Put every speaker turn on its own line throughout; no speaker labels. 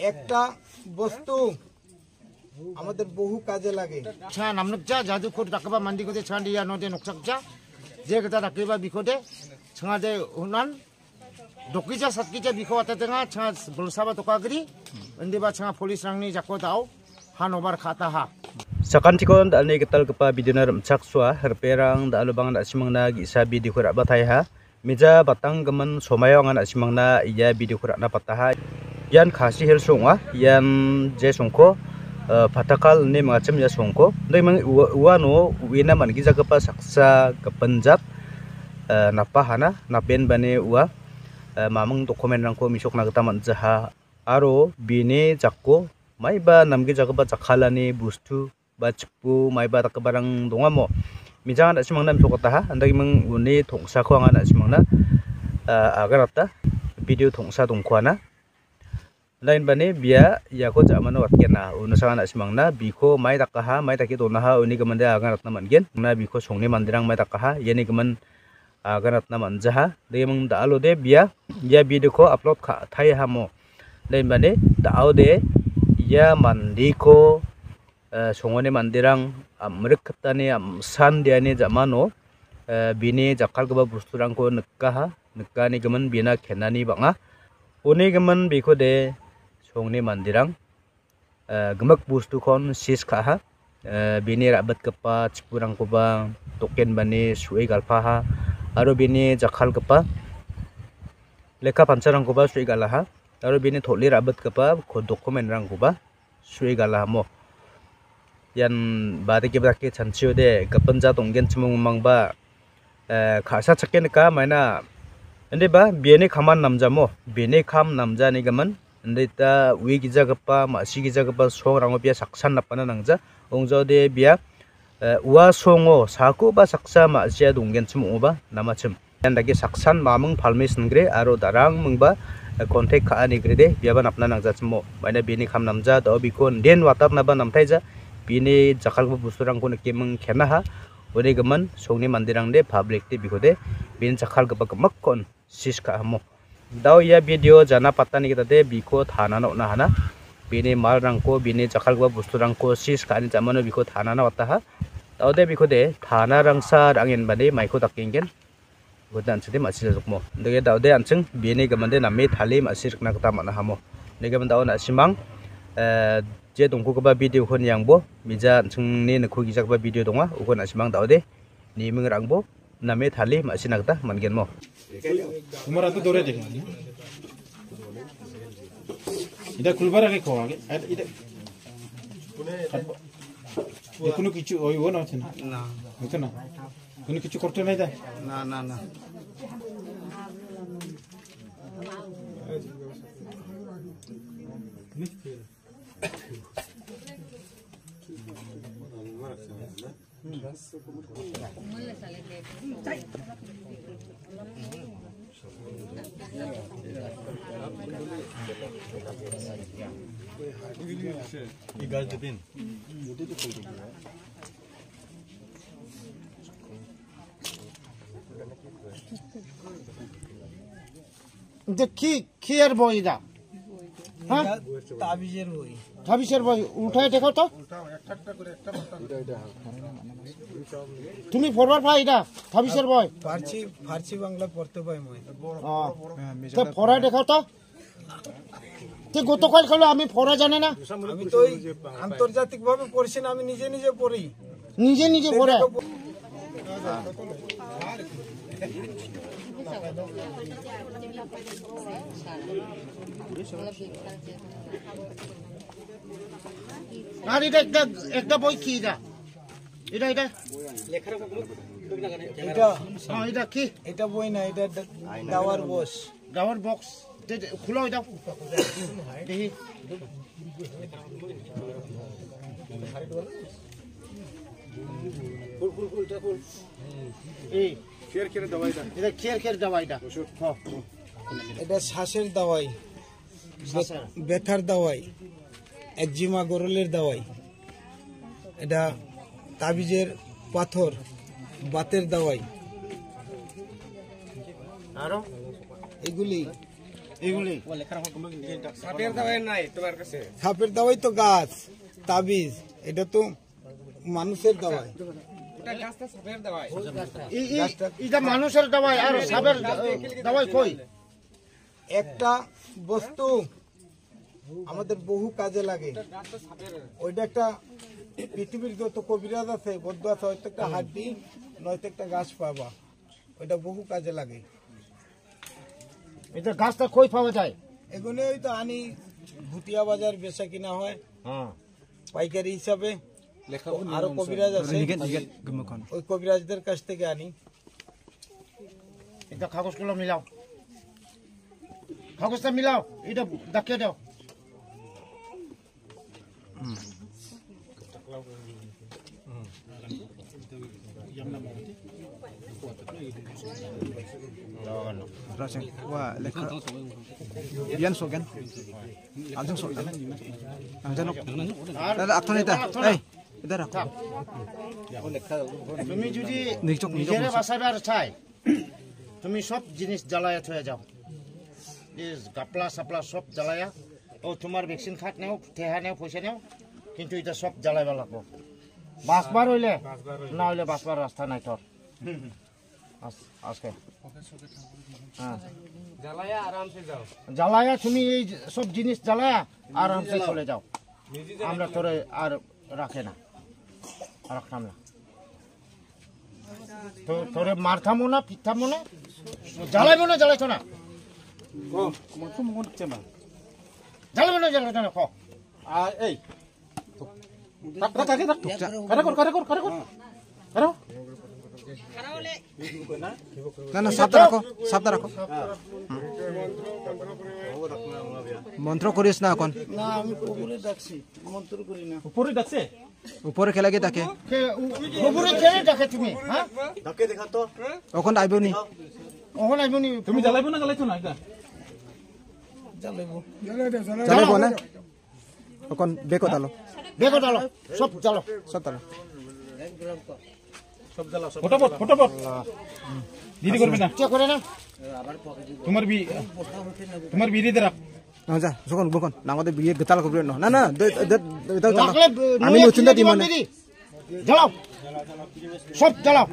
একটা বস্তু আমাদের বহু কাজে লাগে।
ছা নামনকজা জাদুখর ডাকবা মান্দিকতে ছান্ডিয়া নদে নকসাকজা যে কথা ডাকিবা বিখদে ছাদে উনান dokija satkija biko atatanga changa bulsaba tokagri endiba changa polis rangni jako dau hanobar khata ha
sakan tikon dalne ketal kepa bidinar mchak swa herperang da alubang da simangna gisa bidi khura bathai ha mija batang gaman somayong an simangna iya bidi khura na pataha yan khasi hel songwa yan je songko patakal ne mangacham ya songko dai mang uano wina man giza kepa saksa ke Punjab napahana napen bane ua mamang dokumen rangko misok nagta manjaha aro bini jakko maiba namgi jakba jakhalani bustu ba chipu maiba takbarang dongamo mijang da simangna misokota ha andagi mang uni thongsa ko anga na simangna agarata video thongsa dongkhwana lain bane bia yako jamano watkena unusanga na simangna biko mai takaha mai taki donaha uni gamande agaratna mangen na biko songni mandirang mai takaha yeni gaman agaratna manjaha demang dalo de bia ya video ko upload kha thai hamo lain bane dao de ya mandiko songone mandirang amriktani amsan diani jamano bini jakal gaba busturang ko nekani gaman bina khenani banga uni gaman biko de songni mandirang gemak bustu kon sis kha ha bini rabat kepa cipurang ko bang token bani suai galpa ha aro bini jakal kepa leka pancharang ko ba suai galaha aro bini tholi rabat kepa ko dokumen rang ko ba suai galaha mo yan bade ke brake chanchio de kapanja tonggen chumung mangba khasa chakken ka maina ende ba bini khaman namjamo bini kham namjani gaman ende ta wi gija gapa ma si gija gapa song rango bia saksan napana nangja ongjo de bia uwa songo saku ba saksa ma sia donggen chumung ba namachim yan dagi saksan mamung palmis ngre aro darang mungba kontek ka ani grede biaba napna nangja chmo maina bini kham namja do bikon den watap na ba namthaija bini jakal bu busturang ko nekemeng khena ha ore gaman songni mandirang de public te bikode bin jakal gaba gamak kon sis ka hamo dau ya video jana patani kita de biko thana no na hana bini mal rang ko bini jakal gaba busturang ko sis ka ani jamano biko thana na wata ha dau de bikode thana rangsa rangin bade maiko takingen godan chide masir jokmo dege dau de anching bini gamande nami thali masir na kata mana hamo nege dau na simang je dongko ba video khon yangbo mija chungni nakhu gijak ba video donga ukon asimang daude ni ming rangbo name thali masinakta mangen mo
तुम्हारा तो दौरे देखना इधर खुलबारा के खोआ इधर কোনো কিছু ওই ও না আছে না না হতো না কোনো কিছু করতে নাই দা
না না না
দেখি কি আর বইদা হ্যাঁ
তাবিজের বই
তাবিজের বই উঠায় দেখো তো তুমি পড়বার পাই এটা তাবিজের বই
ফার্সি বাংলা পড়তে পাই মই
তো পড়া দেখো তো তুই গতকাল খেলো আমি পড়া জানে না
আমি তো আন্তর্জাতিক ভাবে পড়ছি না আমি নিজে নিজে পড়ি
নিজে পড়ে আর এটা একটা বই কি এটা এটা এটা কি
এটা বই না এটা দাওয়ার বক্স
খুলো এটা দেখি এই খের দাওয়াইটা
এটা শ্বাসের দাওয়াই ব্যথার দাওয়াই একজিমা গরলের দাওয়াই এটা তাবিজের পাথর বাতের দাওয়াই
আরো
এগুলি
এগুলি
সাপের দাওয়াই তো গাছ তাবিজ এটা তো মানুষের দাওয়াই
এটা মানুষের দাওয়াই আর সাপের দাওয়াই কই
একটা বস্তু আমাদের বহু কাজে লাগে ওইটা একটা পৃথিবীর যত কবিরাজ আছে বৌদ্ধ আছে হয়তো একটা হাড্ডি নয়তো একটা গাছ পাবা ওইটা বহু কাজে লাগে
এটা গাছটা কই পাওয়া যায়
এগুলো ওই তো আনি ভুটিয়া বাজার বেচা কিনা হয় পাইকারি হিসাবে আরো কবিরাজ আছে ওই কবিরাজদের কাছ থেকে আনি
এটা কাগজগুলো মিলাও কাগজটা মিলাও এটা দেখিয়ে দাও
Wah, lekar. Bian sogan. Anjing sogan. Anjing. Ada aktor itu. Hey, itu aku.
তুমি যদি নিজের বাসায় আর চাই তুমি সব জিনিস জ্বালায়া থয়ে যাও গাপলা সাপলা সব জ্বালায়া ও তোমার ভ্যাকসিন খাট নেও ঠেহা নেও পয়সা নেও কিন্তু এটা সব জ্বালাইবা লাগবো বাসবার হইলে না হইলে বাসবার রাস্তা নাই তোর আজকে জ্বালায়া তুমি এই সব জিনিস জ্বালায়া আরামসে চলে যাও আমরা তোরে আর রাখে না রাখতাম না তোরে মারতামো না পিঠামো না জ্বালাইবো না জ্বালাইতো না জ্বালাইবো না জ্বালাইতো না
এই
না সাবধান রাখো সাবধান রাখো মন্ত্র করিস না এখন
না আমি উপরে ডাকছি মন্ত্র করি না
উপরে ডাকছে
উপরে খেলা গিয়ে থাকে
উপরে খেলে ডাকে তুমি হ্যাঁ
ডাকে দেখা তো
ওখান আইবো নি
ওখানে আইবনি
তুমি জ্বালাইবো না জ্বালাইছো না এটা
জ্বালাইবো না ওখান বেকো তালো
দেখো চলো সব চলো
সব তালো
ফটাফট ফটাফট দিদি করবে না
চেক করে না
তোমার বিড়িতে রাখ
যা যখন বকন না আমাদের বিয়ে গতাল করবে না না
রাখলে
আমি নতুন দি মানে
জ্বালাও সব জ্বালাও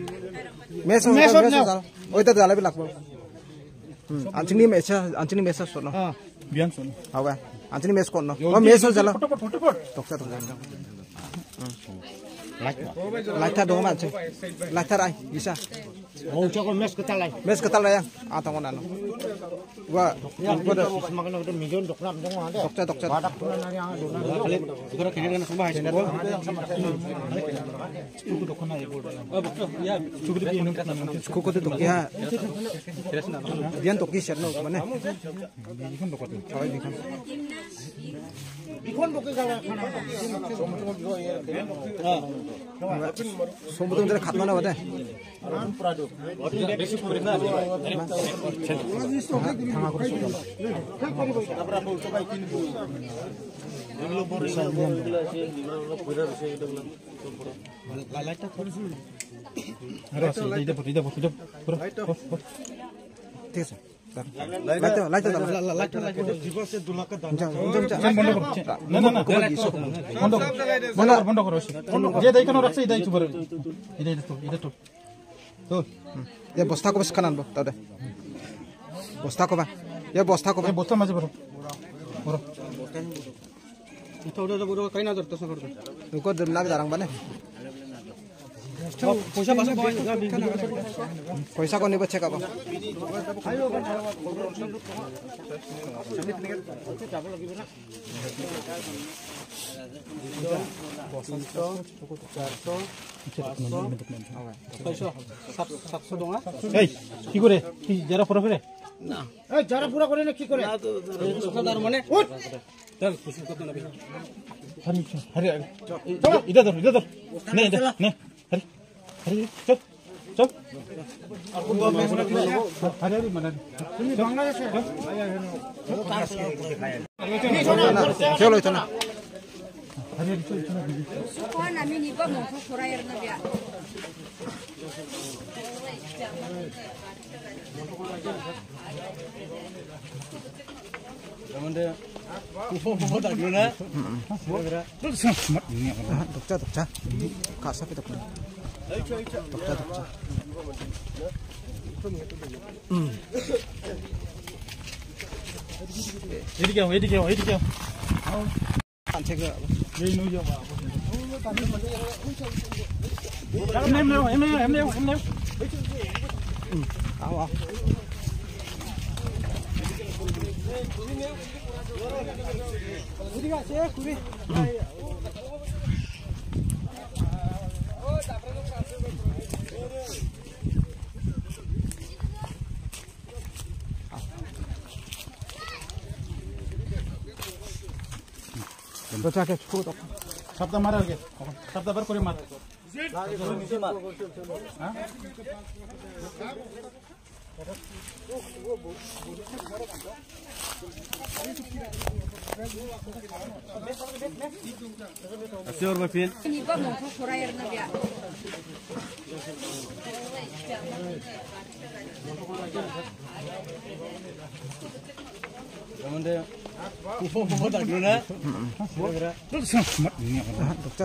মেস ওইটা জ্বালাবে লাগবে আঞ্চনি মেস শোনো
বিয়ান শোন
হবে আঞ্চনি মেস কোন ও মেস জ্বালা
ফটাফট ফটাফট
টকটা তো লাইটা dong macam laita rai bisa
mau coba mes ketalai
ya atau mana gua
udah semakin udah million doknam dong ada
tokca
badak pun nari ang dona
segera kini dengan sembah hasil cukup dokon aja ya cukup di minum
cukup itu dok ya bian toki serno mana
ikan dokon
ikon doki kalau
সমুদ্র মধ্যে খাত না বটে ঠিক আছে light
বন্ধ করো যে দেখানো রাখছে এটাই তো বড় এটা তো
এ বস্তা কবে খান আনবো তাতে বস্তা কবা এ বস্তা কবে
বস্তা মাঝে বড়
লাগে দাঁড়াং মানে পয়সা কোন নিব চেক আপ
কি করে যারা পরে ফিরে
না যারা পুরা করে না কি করে
মানে হরে এটা ধর নে নে হরে হরে চল চল আর কোন হরে মানে
তুমি বাংলাদেশে
চলো এটা না
Sukuan namin iba mo kukurayar na biya.
독자. 가사피 독자. 독자.
এদিকে
산책을 하고. 아와. 도착해 축구 덕.
সপ্তাহ মারা আগে সপ্তাহ বার করে মার
Iba mo kukurayar na biya.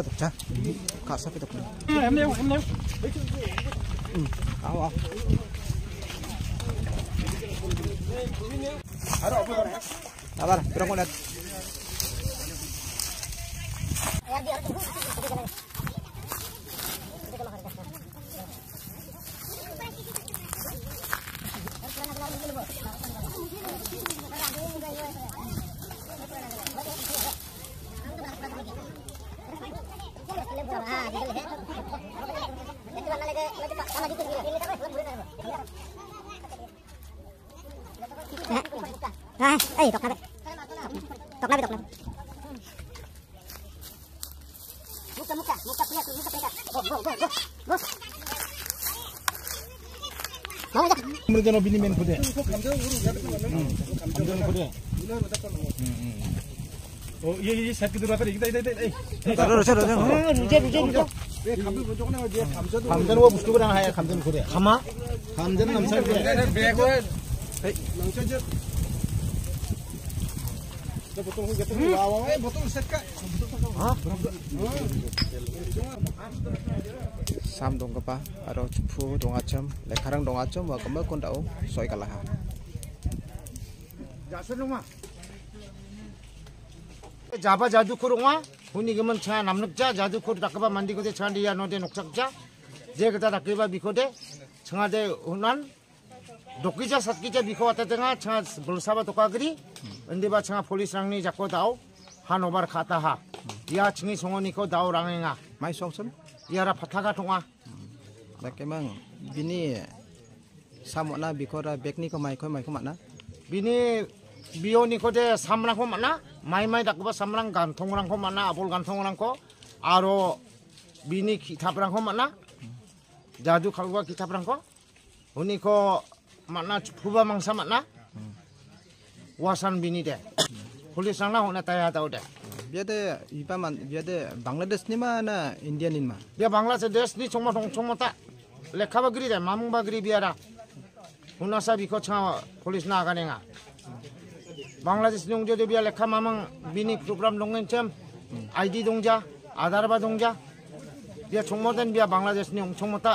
독자. 가사피 독자. 아와. 나봐라 그런 거는
아무래도 비니면 부대 감정 부대 이 새끼 들어와서 이기다 감전 와 부스토랑 하야 감전 부대 가마 감전 남살 부대 배고
삼동 kapa aro cepu dongacem lekarang dongacem wa kembal kondau soy kalaha
자바 자두코롱아 훈이기면 차 남력자 자두코르 닦아봐 만디고대 차리야 노대 녹착자 제그다 닦아봐 비코대 청와대 훈한 독기자 삿기자 비코 왔다 등아 청아 볼사바 독가그리 언데바 청아 폴리스랑니 잡고 다오 한오바르 카타하 이하 층이 송원이코 다오 랑행아
mai songsem
이하라 파타가 통아
bakemang bini samona bikora bekni ko mai ko mana
비니 비오니코데 삼랑코 만나 마이마이 닦아봐 삼랑 간통랑코 만나 아볼 간통랑코 아로 비니 기타브랑코 만나 자두 칼과 기타브랑코 우니코 만나 부바 망사 만나 와산 비니데 폴리스랑나 호나 타야 다오데
biade ipaman biade bangladesh ni mana indian ni ma
dia Bangladesh ni chongma chongmata lekha bagri de mamung bagri biara hunasa biko cha police na ganenga Bangladesh ni ongjo de bia lekha mamang bini program longen chem ID dongja Aadhaar ba dongja dia chongmoden bia Bangladesh ni chongmata